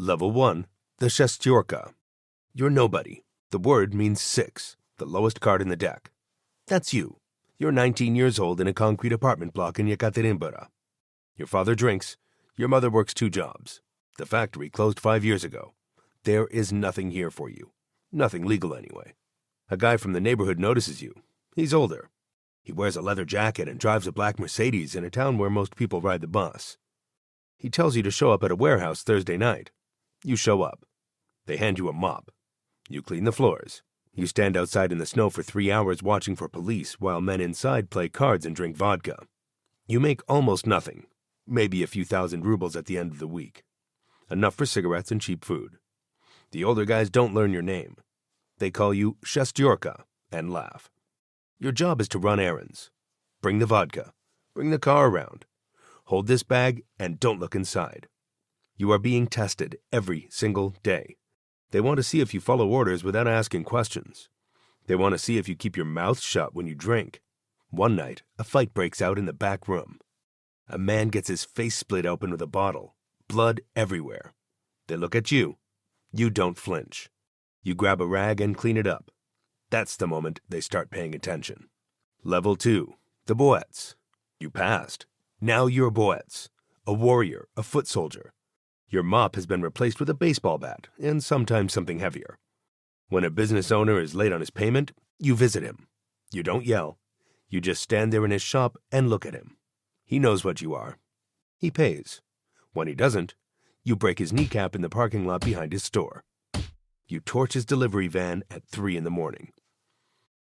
Level 1, the Shestyorka. You're nobody. The word means 6, the lowest card in the deck. That's you. You're 19 years old in a concrete apartment block in Yekaterinburg. Your father drinks. Your mother works 2 jobs. The factory closed 5 years ago. There is nothing here for you. Nothing legal anyway. A guy from the neighborhood notices you. He's older. He wears a leather jacket and drives a black Mercedes in a town where most people ride the bus. He tells you to show up at a warehouse Thursday night. You show up. They hand you a mop. You clean the floors. You stand outside in the snow for 3 hours watching for police while men inside play cards and drink vodka. You make almost nothing, maybe a few thousand rubles at the end of the week. Enough for cigarettes and cheap food. The older guys don't learn your name. They call you Shestyorka and laugh. Your job is to run errands. Bring the vodka. Bring the car around. Hold this bag and don't look inside. You are being tested every single day. They want to see if you follow orders without asking questions. They want to see if you keep your mouth shut when you drink. One night, a fight breaks out in the back room. A man gets his face split open with a bottle. Blood everywhere. They look at you. You don't flinch. You grab a rag and clean it up. That's the moment they start paying attention. Level 2, the Boets. You passed. Now you're Boets, a warrior, a foot soldier. Your mop has been replaced with a baseball bat and sometimes something heavier. When a business owner is late on his payment, you visit him. You don't yell. You just stand there in his shop and look at him. He knows what you are. He pays. When he doesn't, you break his kneecap in the parking lot behind his store. You torch his delivery van at 3 in the morning.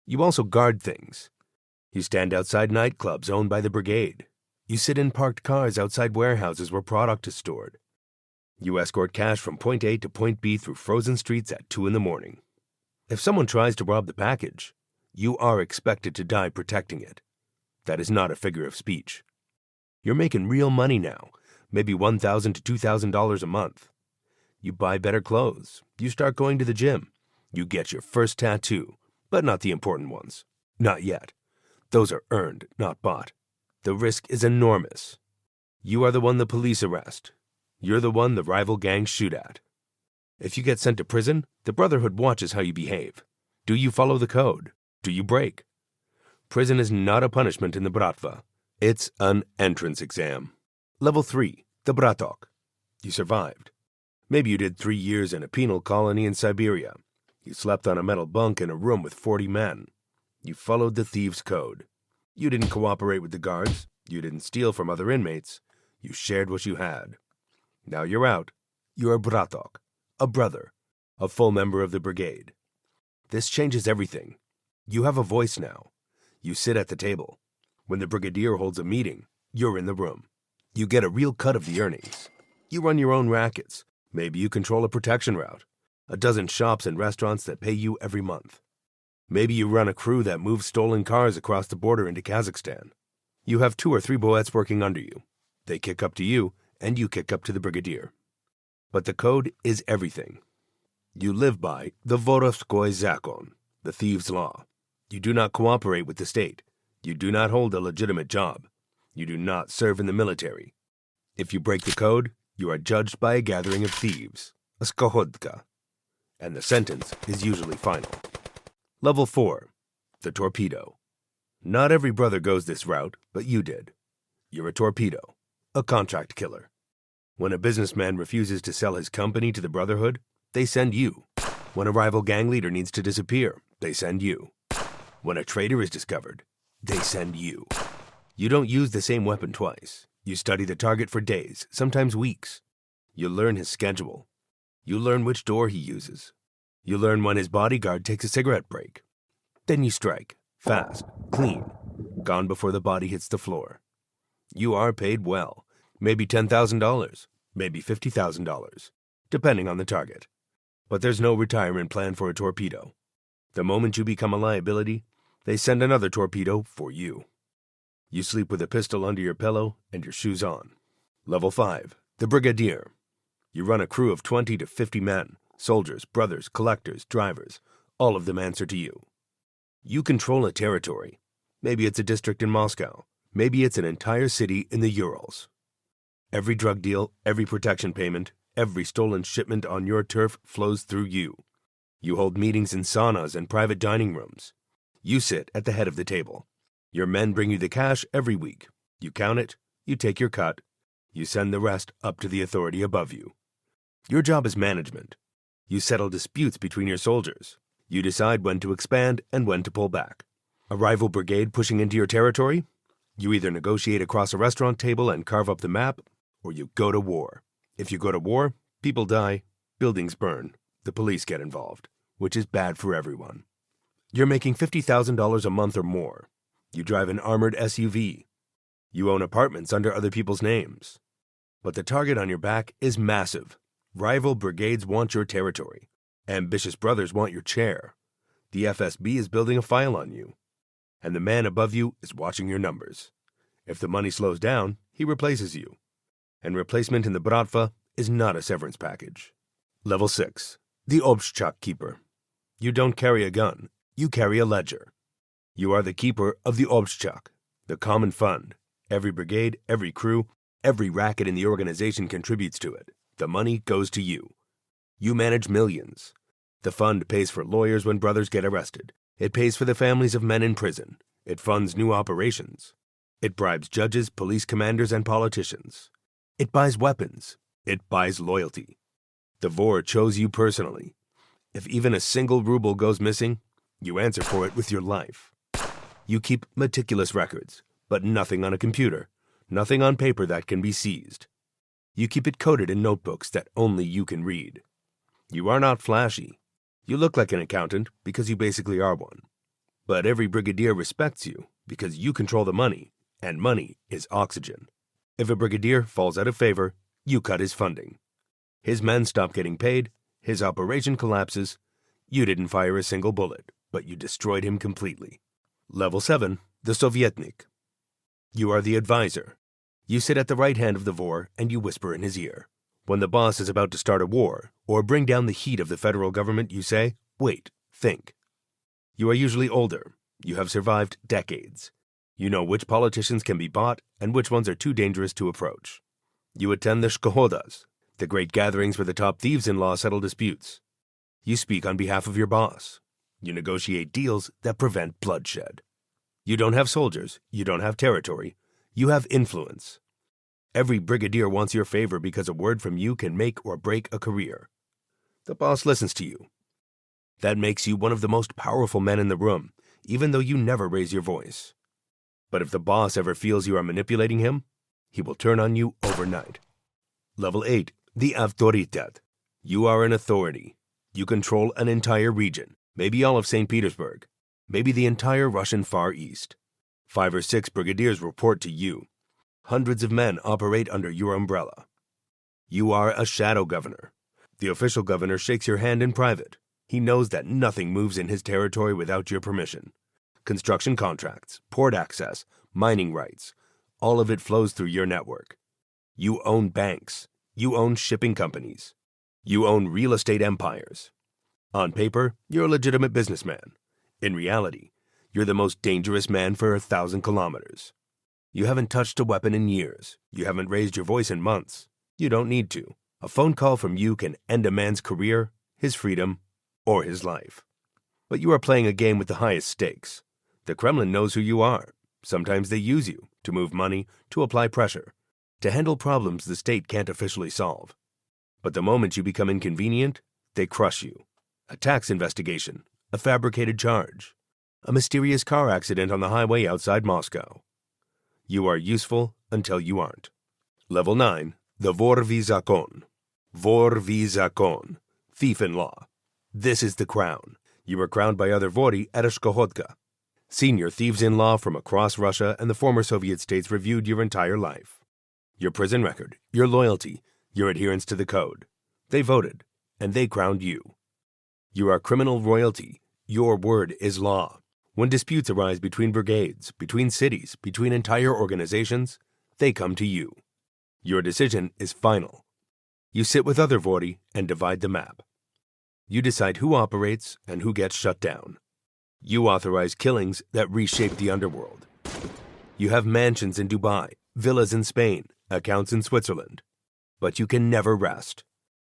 You also guard things. You stand outside nightclubs owned by the brigade. You sit in parked cars outside warehouses where product is stored. You escort cash from point A to point B through frozen streets at 2 in the morning. If someone tries to rob the package, you are expected to die protecting it. That is not a figure of speech. You're making real money now, maybe $1,000 to $2,000 a month. You buy better clothes. You start going to the gym. You get your first tattoo, but not the important ones. Not yet. Those are earned, not bought. The risk is enormous. You are the one the police arrest. You're the one the rival gangs shoot at. If you get sent to prison, the Brotherhood watches how you behave. Do you follow the code? Do you break? Prison is not a punishment in the Bratva. It's an entrance exam. Level 3, the Bratok. You survived. Maybe you did 3 years in a penal colony in Siberia. You slept on a metal bunk in a room with 40 men. You followed the thieves' code. You didn't cooperate with the guards. You didn't steal from other inmates. You shared what you had. Now you're out. You're a Bratok, a brother, a full member of the brigade. This changes everything. You have a voice now. You sit at the table. When the Brigadier holds a meeting, you're in the room. You get a real cut of the earnings. You run your own rackets. Maybe you control a protection route, a dozen shops and restaurants that pay you every month. Maybe you run a crew that moves stolen cars across the border into Kazakhstan. You have 2 or 3 Boets working under you. They kick up to you, and you kick up to the Brigadier. But the code is everything. You live by the Vorovskoy Zakone, the thieves' law. You do not cooperate with the state. You do not hold a legitimate job. You do not serve in the military. If you break the code, you are judged by a gathering of thieves, a skohodka, and the sentence is usually final. Level 4, the Torpedo. Not every brother goes this route, but you did. You're a torpedo, a contract killer. When a businessman refuses to sell his company to the Brotherhood, they send you. When a rival gang leader needs to disappear, they send you. When a traitor is discovered, they send you. You don't use the same weapon twice. You study the target for days, sometimes weeks. You learn his schedule. You learn which door he uses. You learn when his bodyguard takes a cigarette break. Then you strike, fast, clean, gone before the body hits the floor. You are paid well, maybe $10,000, maybe $50,000, depending on the target. But there's no retirement plan for a torpedo. The moment you become a liability, they send another torpedo for you. You sleep with a pistol under your pillow and your shoes on. Level 5, the Brigadier. You run a crew of 20 to 50 men, soldiers, brothers, collectors, drivers. All of them answer to you. You control a territory. Maybe it's a district in Moscow. Maybe it's an entire city in the Urals. Every drug deal, every protection payment, Every stolen shipment on your turf flows through you. You hold meetings in saunas and private dining rooms. You sit at the head of the table. Your men bring you the cash every week. You count it, you take your cut, you send the rest up to the authority above you. Your job is management. You settle disputes between your soldiers. You decide when to expand and when to pull back. A rival brigade pushing into your territory? You either negotiate across a restaurant table and carve up the map, or you go to war. If you go to war, people die, buildings burn, the police get involved, which is bad for everyone. You're making $50,000 a month or more. You drive an armored SUV. You own apartments under other people's names. But the target on your back is massive. Rival brigades want your territory. Ambitious brothers want your chair. The FSB is building a file on you. And the man above you is watching your numbers. If the money slows down, he replaces you. And replacement in the Bratva is not a severance package. Level 6. The Obshchak keeper. You don't carry a gun. You carry a ledger. You are the keeper of the Obshchak, the common fund. Every brigade, every crew, every racket in the organization contributes to it. The money goes to you. You manage millions. The fund pays for lawyers when brothers get arrested. It pays for the families of men in prison. It funds new operations. It bribes judges, police commanders, and politicians. It buys weapons. It buys loyalty. The Vor chose you personally. If even a single ruble goes missing, you answer for it with your life. You keep meticulous records, but nothing on a computer, nothing on paper that can be seized. You keep it coded in notebooks that only you can read. You are not flashy. You look like an accountant because you basically are one. But every brigadier respects you because you control the money, and money is oxygen. If a brigadier falls out of favor, you cut his funding. His men stop getting paid, his operation collapses. You didn't fire a single bullet, but you destroyed him completely. Level 7. The Sovietnik. You are the advisor. You sit at the right hand of the Vor and you whisper in his ear. When the boss is about to start a war or bring down the heat of the federal government, you say, "Wait, think." You are usually older. You have survived decades. You know which politicians can be bought and which ones are too dangerous to approach. You attend the shkohodas, the great gatherings where the top thieves-in-law settle disputes. You speak on behalf of your boss. You negotiate deals that prevent bloodshed. You don't have soldiers. You don't have territory. You have influence. Every brigadier wants your favor because a word from you can make or break a career. The boss listens to you. That makes you one of the most powerful men in the room, even though you never raise your voice. But if the boss ever feels you are manipulating him, he will turn on you overnight. Level 8. The Avtoritet. You are an authority. You control an entire region, maybe all of St. Petersburg, maybe the entire Russian Far East. 5 or 6 brigadiers report to you. Hundreds of men operate under your umbrella. You are a shadow governor. The official governor shakes your hand in private. He knows that nothing moves in his territory without your permission. Construction contracts, port access, mining rights, all of it flows through your network. You own banks. You own shipping companies. You own real estate empires. On paper, you're a legitimate businessman. In reality, you're the most dangerous man for 1,000 kilometers. You haven't touched a weapon in years. You haven't raised your voice in months. You don't need to. A phone call from you can end a man's career, his freedom, or his life. But you are playing a game with the highest stakes. The Kremlin knows who you are. Sometimes they use you to move money, to apply pressure, to handle problems the state can't officially solve. But the moment you become inconvenient, they crush you. A tax investigation, a fabricated charge, a mysterious car accident on the highway outside Moscow. You are useful until you aren't. Level 9. The Vor v Zakone. Vor v Zakone. Thief-in-law. This is the crown. You were crowned by other Vori at a shkohodka. Senior thieves-in-law from across Russia and the former Soviet states reviewed your entire life. Your prison record, your loyalty, your adherence to the code. They voted, and they crowned you. You are criminal royalty. Your word is law. When disputes arise between brigades, between cities, between entire organizations, they come to you. Your decision is final. You sit with other Vori and divide the map. You decide who operates and who gets shut down. You authorize killings that reshape the underworld. You have mansions in Dubai, villas in Spain, accounts in Switzerland. But you can never rest.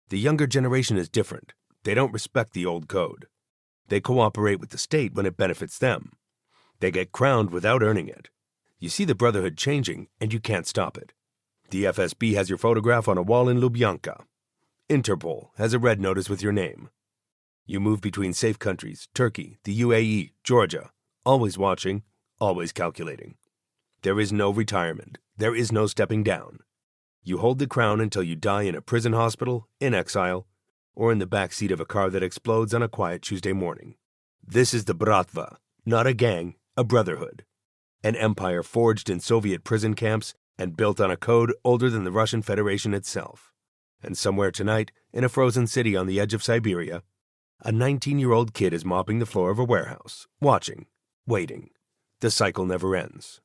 The younger generation is different. They don't respect the old code. They cooperate with the state when it benefits them. They get crowned without earning it. You see the Brotherhood changing, and you can't stop it. The FSB has your photograph on a wall in Lubyanka. Interpol has a red notice with your name. You move between safe countries, Turkey, the UAE, Georgia, always watching, always calculating. There is no retirement. There is no stepping down. You hold the crown until you die in a prison hospital, in exile, or in the back seat of a car that explodes on a quiet Tuesday morning. This is the Bratva, not a gang, a brotherhood. An empire forged in Soviet prison camps and built on a code older than the Russian Federation itself. And somewhere tonight, in a frozen city on the edge of Siberia, a 19-year-old kid is mopping the floor of a warehouse, watching, waiting. The cycle never ends.